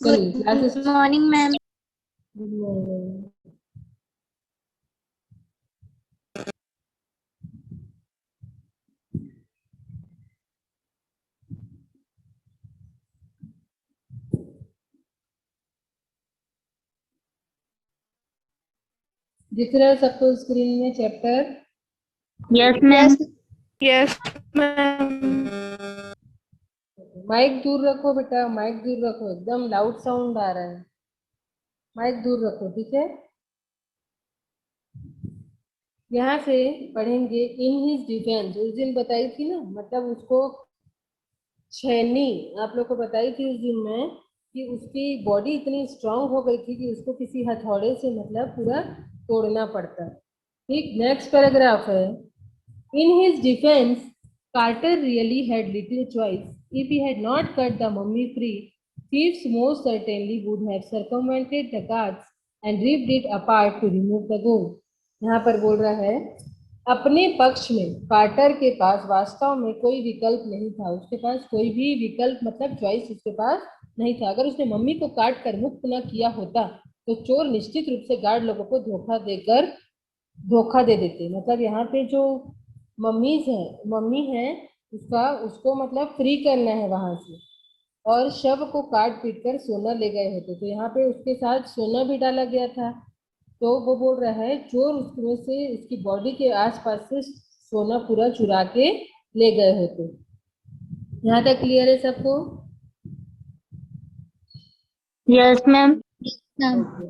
चलिए classes. Good morning ma'am. Good morning. दिख रहा है सबको स्क्रीन में chapter? Yes ma'am. Yes ma'am. Mic दूर रखो बेटा, माइक दूर रखो, एकदम लाउड साउंड आ रहा है। माइक दूर रखो, ठीक है। यहाँ से पढ़ेंगे इन हिज डिफेंस। उस दिन बताई थी ना, मतलब उसको छेनी आप लोग को बताई थी उस दिन में कि उसकी बॉडी इतनी स्ट्रांग हो गई थी कि उसको किसी हथौड़े से मतलब पूरा तोड़ना पड़ता। ठीक, नेक्स्ट पैराग्राफ है। In his defense, Carter really had little choice. If he had not cut the mummy free, thieves most certainly would have circumvented the guards and ripped it apart to remove the gold. यहाँ पर बोल रहा है अपने पक्ष में quarter के पास वास्तव में कोई विकल्प नहीं था। उसके पास कोई भी विकल्प मतलब चॉइस उसके पास नहीं था। अगर उसने मम्मी को काट कर मुक्त न किया होता तो चोर निश्चित रूप से गार्ड लोगों को धोखा दे देते। मतलब यहाँ पे जो मम्मी है उसको मतलब फ्री करना है वहां से, और शव को काट पीट कर सोना ले गए होते। तो यहाँ पे उसके साथ सोना भी डाला गया था। तो वो बोल रहा है चोर उसमें से उसकी बॉडी के आसपास से सोना पूरा चुरा के ले गए होते। यहाँ तक क्लियर है सबको? Yes ma'am. ओके,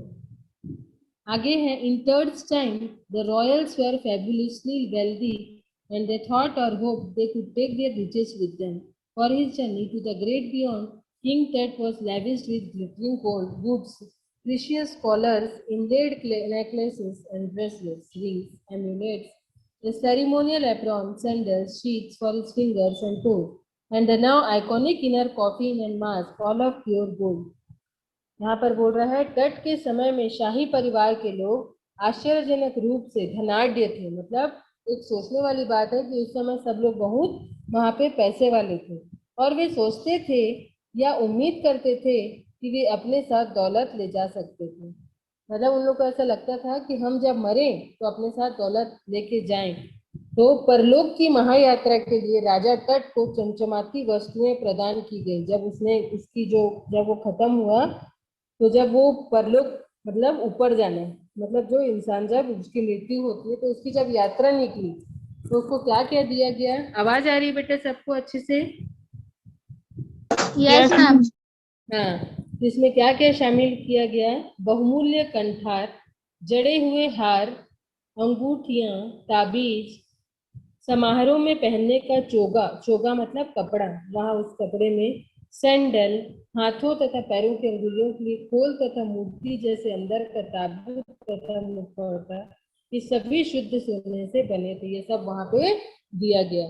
आगे है in Tudors time the royals were fabulously wealthy and they thought or hoped they could take their riches with them. For his journey to the great beyond, King Tut was lavished with glittering gold, goods, precious collars, inlaid necklaces and bracelets, rings, amulets, a ceremonial apron, sandals, sheaths for his fingers and toes, and the now iconic inner coffin and mask, all of pure gold. यहाँ पर बोल रहा है तट के समय में शाही परिवार के लोग आश्चर्यजनक रूप से धनाढ्य थे। मतलब एक सोचने वाली बात है कि उस समय सब लोग बहुत वहां पे पैसे वाले थे, और वे सोचते थे या उम्मीद करते थे कि वे अपने साथ दौलत ले जा सकते थे। मतलब उन लोग को ऐसा लगता था कि हम जब मरे तो अपने साथ दौलत लेके जाएं। तो परलोक की महायात्रा के लिए राजा तट को चमचमाती वस्तुएं प्रदान की गई। जब उसने इसकी जो जब वो खत्म हुआ तो जब वो परलोक मतलब ऊपर जाना है, मतलब जो इंसान जब उसकी मृत्यु होती है तो उसकी जब यात्रा निकली तो उसको क्या क्या दिया गया? आवाज आ रही है बेटा सबको अच्छे से? Yes ma'am. हाँ, तो इसमें क्या क्या शामिल किया गया? बहुमूल्य कंठार, जड़े हुए हार, अंगूठियां, ताबीज, समारोह में पहनने का चोगा, चोगा मतलब कपड़ा, वहां उस कपड़े में सैंडल, हाथों तथा पैरों की अंगुलियों के लिए खोल तथा मूर्ति जैसे अंदर का ताबूत तथा मुखौटा, ये सभी शुद्ध सोने से बने थे। ये सब वहां पे दिया गया।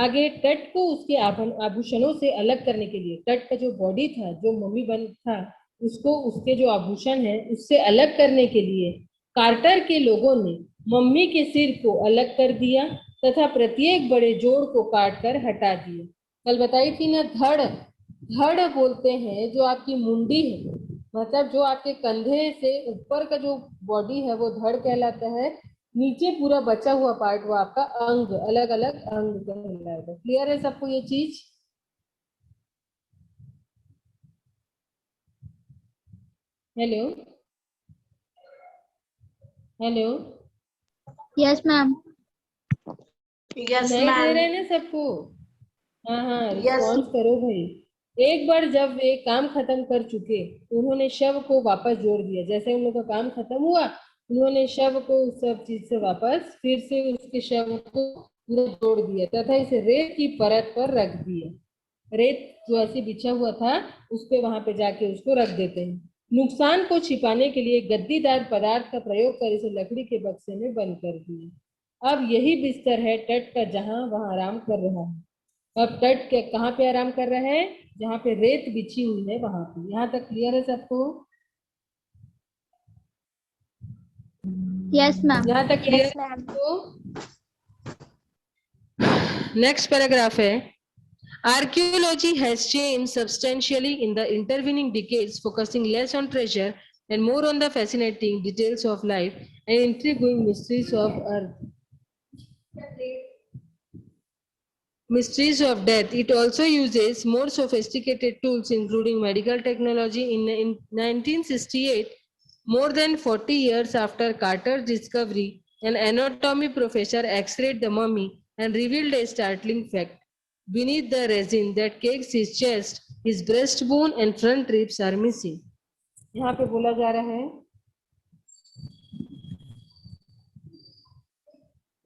आगे तट को उसके आभूषणों से अलग करने के लिए, तट का जो बॉडी था जो मम्मी बन था उसको उसके जो आभूषण है उससे अलग करने के लिए कार्टर के लोगों ने मम्मी के सिर को अलग कर दिया तथा प्रत्येक बड़े जोड़ को काट कर हटा दिए। कल बताई थी ना, धड़ धड़ बोलते हैं जो आपकी मुंडी है, मतलब जो आपके कंधे से ऊपर का जो बॉडी है वो धड़ कहलाता है। नीचे पूरा बचा हुआ पार्ट वो आपका अंग, अलग अलग अंग कहलाएगा। क्लियर है सबको ये चीज? Hello hello, yes ma'am. Yes सुनाई दे मैम। रहे हैं ना सबको? हाँ हाँ, यस। रिस्पॉन्स करो भाई। एक बार जब वे काम खत्म कर चुके उन्होंने शव को वापस जोड़ दिया। जैसे उन लोगों का काम खत्म हुआ उन्होंने शव को उस सब चीज से वापस फिर से उसके शव को पूरा जोड़ दिया तथा इसे रेत की परत पर रख दिया। रेत जो ऐसे बिछा हुआ था उस पे वहां पे जाके उसको रख देते हैं। नुकसान को छिपाने के लिए गद्दीदार पदार्थ का प्रयोग कर इसे लकड़ी के बक्से में बंद कर दिया। अब यही बिस्तर है तट का जहां वहां आराम कर रहा है। अब तट के कहाँ पे आराम कर रहा है? जहाँ पे रेत बिछी हुई है वहां पे। यहाँ तक क्लियर है सबको? Yes ma'am. यहाँ तक क्लियर मैम। है? नेक्स्ट पैराग्राफ है Archaeology has changed substantially in the intervening decades, focusing less on treasure and more on the fascinating details of life and intriguing mysteries of Earth. Mysteries of death. It also uses more sophisticated tools, including medical technology. In 1968, more than 40 years after Carter's discovery, an anatomy professor x-rayed the mummy and revealed a startling fact. Beneath the resin that cakes his chest, his breastbone and front ribs are missing. यहाँ पे बोला जा रहा है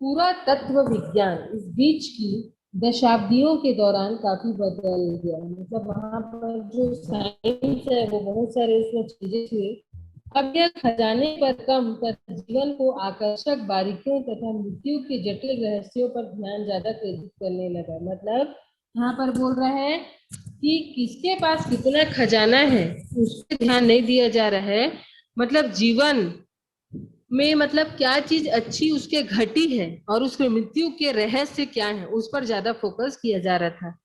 पूरा तत्व विज्ञान इस बीच की दशाब्दियों के दौरान काफी बदल गया। मतलब वहां पर जो साइंस है वो बहुत सारे उसमें चेंजेस हुए। अब यह खजाने पर कम तथा जीवन को आकर्षक बारीकियों तथा मृत्यु के जटिल रहस्यों पर ध्यान ज्यादा केंद्रित करने लगा। मतलब यहाँ पर बोल रहा है कि किसके पास कितना खजाना है उस पर ध्यान नहीं दिया जा रहा है। मतलब जीवन में मतलब क्या चीज अच्छी उसके घटी है और उसके मृत्यु के रहस्य क्या है उस पर ज्यादा फोकस किया जा रहा था।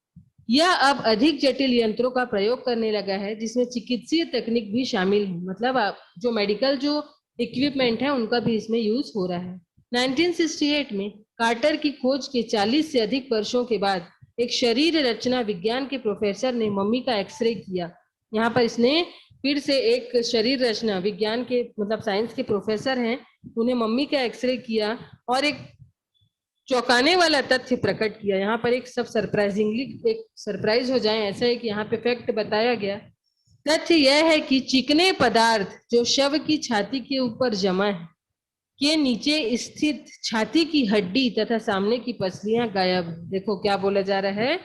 यह अब अधिक जटिल यंत्रों का प्रयोग करने लगा है जिसमें चिकित्सीय तकनीक भी शामिल है। मतलब जो मेडिकल जो इक्विपमेंट है उनका भी इसमें यूज हो रहा है। 1968 में कार्टर की खोज के 40 से अधिक वर्षों के बाद एक शरीर रचना विज्ञान के प्रोफेसर ने मम्मी का एक्सरे किया। यहाँ पर इसने फिर से एक शरीर रचना विज्ञान के मतलब साइंस के प्रोफेसर हैं, उन्हें मम्मी का एक्सरे किया और एक चौंकाने वाला तथ्य प्रकट किया। यहाँ पर एक सब सरप्राइजिंगली एक सरप्राइज हो जाए ऐसा है कि यहाँ पे फैक्ट बताया गया। तथ्य यह है कि चिकने पदार्थ जो शव की छाती के ऊपर जमा है के नीचे स्थित छाती की हड्डी तथा सामने की पसलियां गायब। देखो क्या बोला जा रहा है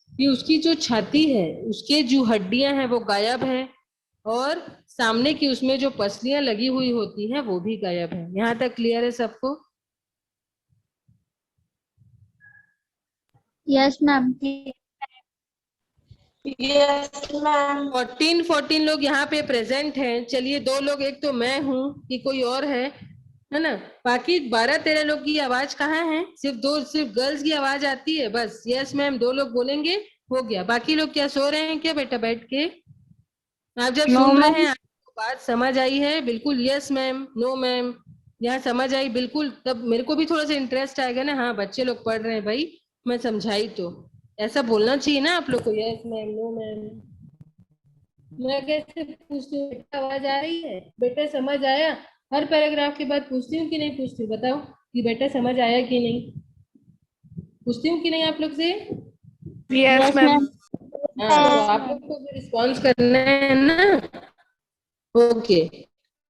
कि उसकी जो छाती है उसके जो हड्डियां हैं वो गायब है और सामने की उसमें जो पसलियां लगी हुई होती हैं वो भी गायब है। यहाँ तक क्लियर है सबको? Yes ma'am. Yes, ma'am. 14 लोग यहाँ पे प्रेजेंट हैं। चलिए 2 लोग, एक तो मैं हूँ कि कोई और है ना? बाकी 12-13 लोग की आवाज कहाँ है? सिर्फ गर्ल्स की आवाज आती है बस। यस मैम 2 लोग बोलेंगे हो गया। बाकी लोग क्या सो रहे हैं क्या बेटा बैठ के? आप जब सुन रहे हैं आपको बात समझ आई है? बिल्कुल यस मैम, नो मैम, यहाँ समझ आई बिल्कुल, तब मेरे को भी थोड़ा सा इंटरेस्ट आएगा ना। हाँ बच्चे लोग पढ़ रहे हैं भाई, मैं समझाई तो ऐसा बोलना चाहिए ना आप लोग को, यस मैम, नो मैम। मैं कैसे पूछती हूँ बेटा आवाज आ रही है, बेटा समझ आया? हर पैराग्राफ के बाद पूछती हूँ कि नहीं पूछती हूँ? बताओ कि बेटा समझ आया कि नहीं? पूछती हूँ कि नहीं आप लोग से? Yes ma'am. हाँ तो आप लोग को भी रिस्पॉन्स करना है ना। ओके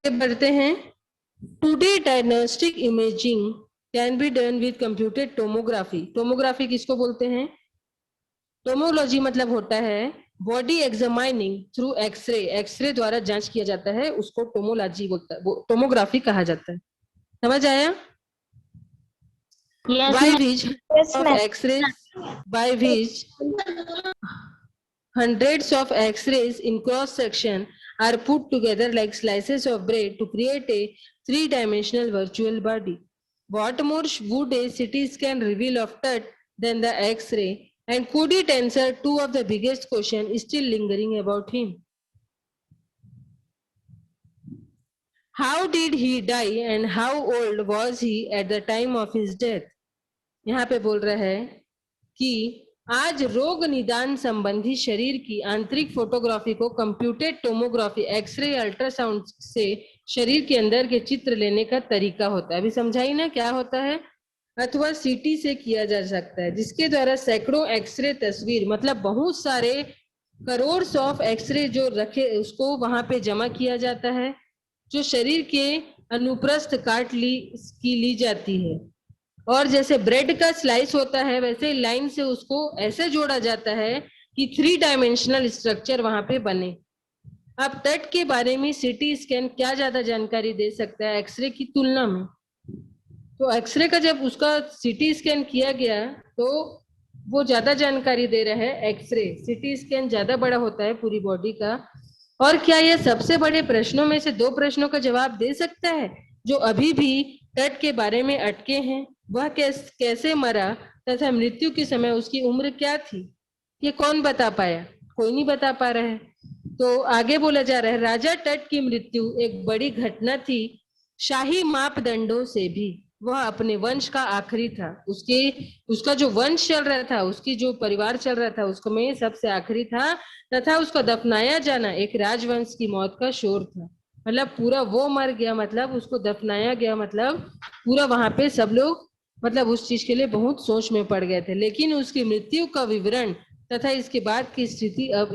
बढ़ते हैं। Today diagnostic imaging can be done with computed tomography. Tomography किसको बोलते हैं? टोमोलॉजी मतलब होता है body examining through X-ray. X-ray द्वारा जांच किया जाता है उसको टोमोलॉजी बोलता है, टोमोग्राफी कहा जाता है। समझ आया? by which of x-rays by which hundreds of x-rays in cross section are put together like slices of bread to create a three-dimensional virtual body. What more would a CT scan reveal of TUT than the x-ray? And could it answer two of the biggest questions still lingering about him? How did he die and how old was he at the time of his death? यहाँ पे बोल रहा है कि आज रोग निदान संबंधी शरीर की आंतरिक फोटोग्राफी को कंप्यूटेड टोमोग्राफी एक्सरे अल्ट्रासाउंड से शरीर के अंदर के चित्र लेने का तरीका होता है। अभी समझाई ना क्या होता है? अथवा सीटी से किया जा सकता है जिसके द्वारा सैकड़ों एक्सरे तस्वीर मतलब बहुत सारे करोड़ ऑफ एक्सरे जो रखे उसको वहां पे जमा किया जाता है, जो शरीर के अनुप्रस्थ काट ली जाती है और जैसे ब्रेड का स्लाइस होता है वैसे लाइन से उसको ऐसे जोड़ा जाता है कि 3 डायमेंशनल स्ट्रक्चर वहां पे बने। अब तट के बारे में सीटी स्कैन क्या ज्यादा जानकारी दे सकता है एक्सरे की तुलना में? तो एक्सरे का जब उसका सीटी स्कैन किया गया तो वो ज्यादा जानकारी दे रहा है एक्सरे। सीटी स्कैन ज्यादा बड़ा होता है पूरी बॉडी का। और क्या यह सबसे बड़े प्रश्नों में से 2 प्रश्नों का जवाब दे सकता है जो अभी भी तट के बारे में अटके हैं? वह कैसे मरा तथा मृत्यु के समय उसकी उम्र क्या थी? ये कौन बता पाया? कोई नहीं बता पा रहा है। तो आगे बोला जा रहा है, राजा टट की मृत्यु एक बड़ी घटना थी, शाही मापदंडों से भी वह अपने वंश का आखिरी था। उसका जो वंश चल रहा था, उसकी जो परिवार चल रहा था, उसको में सबसे आखिरी था, तथा उसका दफनाया जाना एक राजवंश की मौत का शोर था। मतलब पूरा वो मर गया, मतलब उसको दफनाया गया, मतलब पूरा वहां पे सब लोग मतलब उस चीज के लिए बहुत सोच में पड़ गए थे। लेकिन उसकी मृत्यु का विवरण तथा इसके बाद की स्थिति अब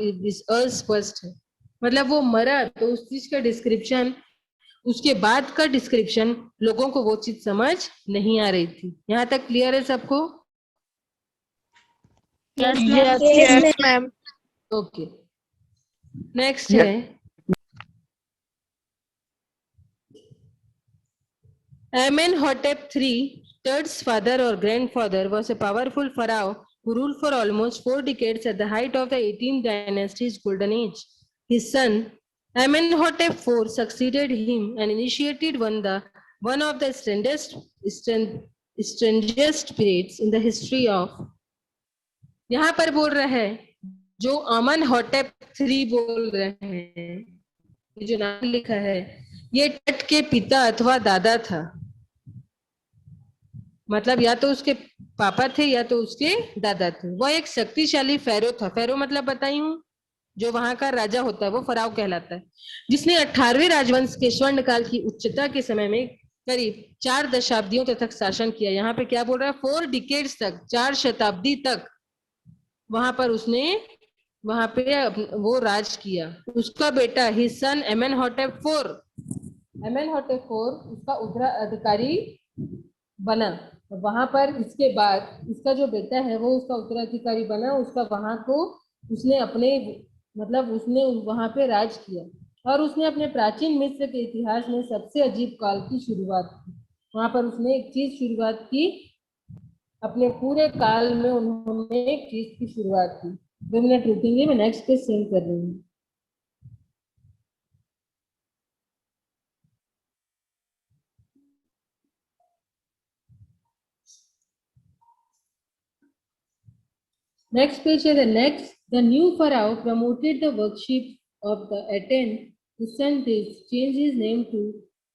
अस्पष्ट है। मतलब वो मरा तो उस चीज का डिस्क्रिप्शन, उसके बाद का डिस्क्रिप्शन लोगों को वो चीज समझ नहीं आ रही थी। यहाँ तक क्लियर है सबको? Yes, ma'am. Yes, Yes, ma'am. Okay, next है Amenhotep III, Third's father or grandfather, was a powerful pharaoh who ruled for almost 4 decades at the height of the 18th dynasty's golden age. His son, Amenhotep IV, succeeded him and initiated one of the strangest periods in the history of. यहाँ पर बोल रहा है जो अमन होटेप 3 बोल रहे हैं, जो नाम लिखा है, ये टट के पिता अथवा दादा था। मतलब या तो उसके पापा थे या तो उसके दादा थे। वह एक शक्तिशाली फेरो था। फेरो मतलब बताई हूँ, जो वहां का राजा होता है वो फराव कहलाता है, जिसने 18वें राजवंश के स्वर्ण काल की उच्चता के समय में करीब 4 दशाब्दियों तक शासन किया। यहाँ पे क्या बोल रहा है? 4 डिकेड्स तक, 4 शताब्दी तक वहां पर उसने वहां पे वो राज किया। उसका बेटा हिज सन एमेनहोटेप IV उसका उत्तराधिकारी बना। वहां पर इसके बाद इसका जो बेटा है वो उसका उत्तराधिकारी बना। उसका वहां को उसने अपने मतलब उसने वहां पे राज किया, और उसने अपने प्राचीन मिस्र के इतिहास में सबसे अजीब काल की शुरुआत की। वहां पर उसने एक चीज शुरुआत की, अपने पूरे काल में उन्होंने एक चीज की शुरुआत की। 2 मिनट रुकेंगे, मैं नेक्स्ट पे सेंड कर रही हूँ। Next page is the new pharaoh promoted the worship of the Aten. His son changed his name to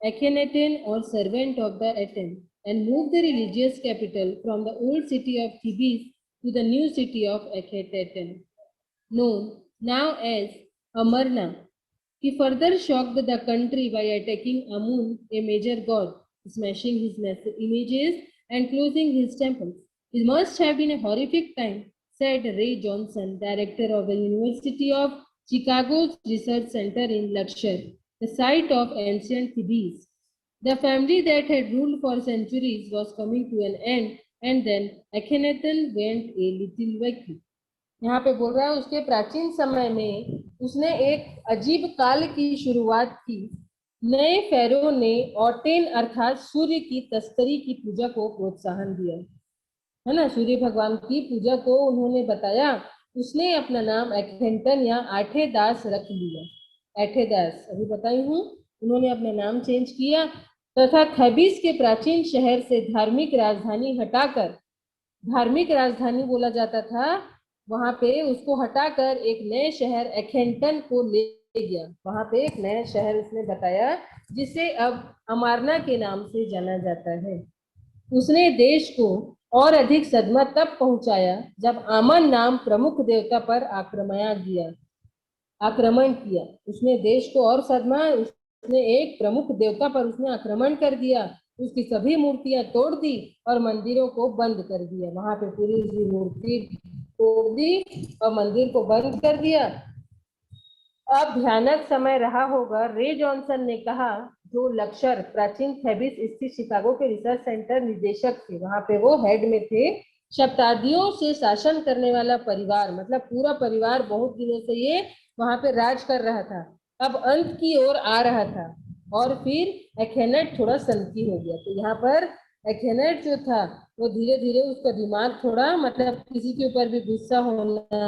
Akhenaten, or servant of the Aten, and moved the religious capital from the old city of Thebes to the new city of Akhenaten, known now as Amarna. He further shocked the country by attacking Amun, a major god, smashing his images and closing his temples. It must have been a horrific time, said Ray Johnson, director of the University of Chicago's Research Center in Luxor, the site of ancient Thebes. The family that had ruled for centuries was coming to an end, and then Akhenaten went a little wacky. यहाँ पे बोल रहा है उसके प्राचीन समय में उसने एक अजीब काल की शुरुआत की। नए फेरो ने ओटेन अर्थात सूर्य की तस्करी की पूजा को प्रोत्साहन दिया, है ना। सूर्य भगवान की पूजा को उन्होंने बताया। उसने अपना नाम एखेंटन या आठेदास रख लिया। एठेदास अभी बताई हूँ। उन्होंने अपना नाम चेंज किया तथा थेबिस के प्राचीन शहर से धार्मिक राजधानी हटाकर, धार्मिक राजधानी बोला जाता था वहां पे, उसको हटाकर एक नए शहर एखेंटन को ले गया। वहां पे एक नया शहर उसने बताया जिसे अब अमारना के नाम से जाना जाता है। उसने देश को और अधिक सदमा तब पहुंचाया जब आमन नाम प्रमुख देवता पर आक्रमण किया। उसने देश को और सदमा, उसने एक प्रमुख देवता पर उसने आक्रमण कर दिया, उसकी सभी मूर्तियां तोड़ दी और मंदिरों को बंद कर दिया। वहां पे पूरी उसकी मूर्ति तोड़ दी और मंदिर को बंद कर दिया। अब भयानक समय रहा होगा, रे जॉनसन ने कहा, जो लक्सर प्राचीन थेबिस स्थित शिकागो के रिसर्च सेंटर निदेशक थे, वहां पे वो हेड में थे। शताब्दियों से शासन करने वाला परिवार, मतलब पूरा परिवार बहुत दिनों से ये वहां पे राज कर रहा था, अब अंत की ओर आ रहा था। और फिर एखेनेट थोड़ा सनकी हो गया। तो यहाँ पर एखेनेट जो था वो धीरे धीरे उसका दिमाग थोड़ा, मतलब किसी के ऊपर भी गुस्सा होना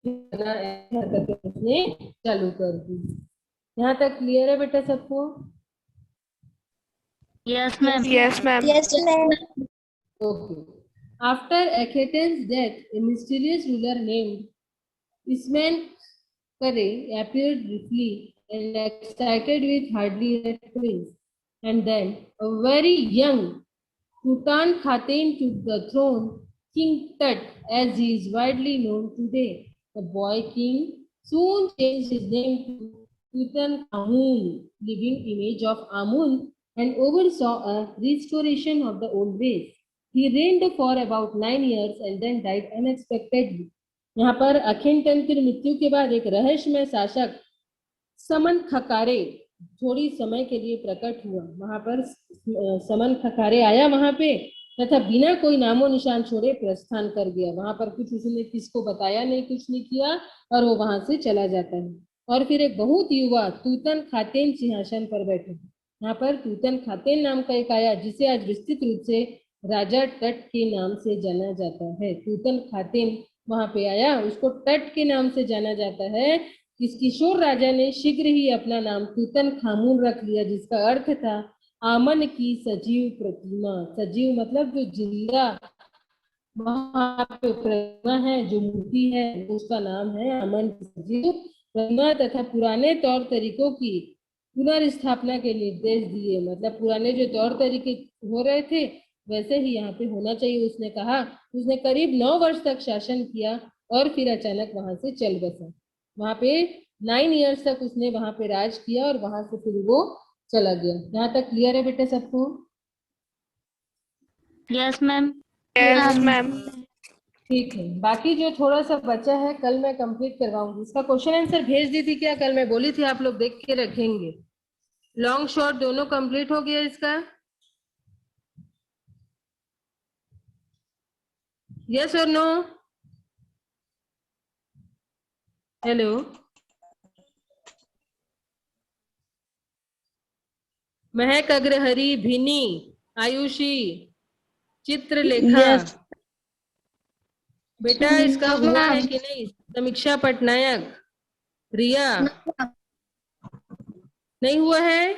उसने चालू कर दी। यहाँ तक क्लियर है बेटा सबको? Yes, ma'am. Yes, ma'am. Yes, ma'am. Okay, After Akhenaten's death, a mysterious ruler named Ismenkare appeared briefly and excited with hardly a twins. And then a very young Tutankhaten took the throne, King Tut, as he is widely known today. The boy king soon changed his name to Tutankhamun, living image of Amun, and oversaw a restoration of the old ways. He reigned for about 9 years and then died unexpectedly. यहाँ पर अखेनटन की मृत्यु के बाद एक रहस्यमय शासक समन खकारे थोड़ी समय के लिए प्रकट हुआ। वहां पर समन खकारे आया वहां पे तथा बिना कोई नामो निशान छोड़े प्रस्थान कर गया। वहां पर कुछ उसने किसको बताया नहीं, कुछ नहीं किया और वो वहां से चला जाता है। और फिर एक बहुत युवा तूतन खातेन सिंहासन पर बैठे। यहाँ पर तूतन खातेन नाम का एक आया जिसे आज विस्तृत रूप से राजा टट के नाम से जाना जाता है। तूतन खातेन वहां पे आया, उसको टट के नाम से जाना जाता है। इस किशोर राजा ने शीघ्र ही अपना नाम तूतनखामुन रख लिया, जिसका अर्थ था आमन की सजीव प्रतिमा। सजीव मतलब जो जिंदा वहां पे प्रतिमा है, जो मूर्ति है, उसका नाम है आमन की सजीव प्रतिमा। तथा पुराने तौर तरीकों की पुनर्स्थापना के निर्देश दिए। मतलब पुराने जो तौर तरीके हो रहे थे वैसे ही यहाँ पे होना चाहिए उसने कहा। उसने करीब 9 वर्ष तक शासन किया और फिर अचानक वहां से चल बसा। वहां पे 9 इयर्स तक उसने वहां पे राज किया और वहां से फिर वो चला गया। यहाँ तक क्लियर है बेटे सबको? Yes, ma'am. Yes, ma'am. ठीक है, बाकी जो थोड़ा सा बचा है कल मैं कंप्लीट करवाऊंगी। इसका क्वेश्चन आंसर भेज दी थी क्या? कल मैं बोली थी आप लोग देख के रखेंगे। लॉन्ग शॉर्ट दोनों कंप्लीट हो गया इसका? यस और नो? हेलो, महक, अग्रहरी, भिनी, आयुषी, चित्रलेखा। Yes. बेटा इसका हुआ है कि नहीं? समीक्षा पटनायक, रिया, नहीं हुआ है?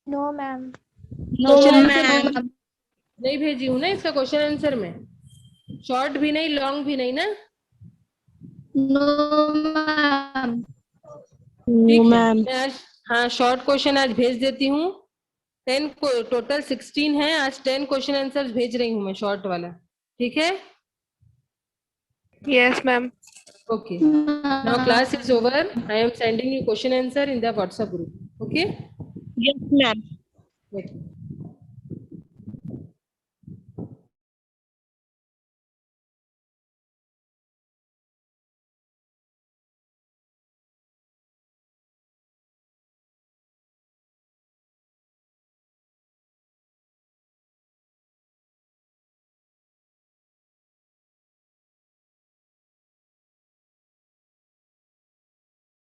No, ma'am. No, question ma'am. Answer नहीं भेजी हूँ ना इसका क्वेश्चन आंसर में? शॉर्ट भी नहीं, लॉन्ग भी नहीं ना? No, ma'am. ठीक है, मैं आज हाँ शॉर्ट क्वेश्चन आज भेज देती हूँ। 10 टोटल 16 है, आज 10 क्वेश्चन आंसर भेज रही हूँ मैं शॉर्ट वाला। ठीक है? Yes, ma'am. Okay. Now class is over. I am sending you question answer in the WhatsApp group. Okay? Yes, ma'am. Okay.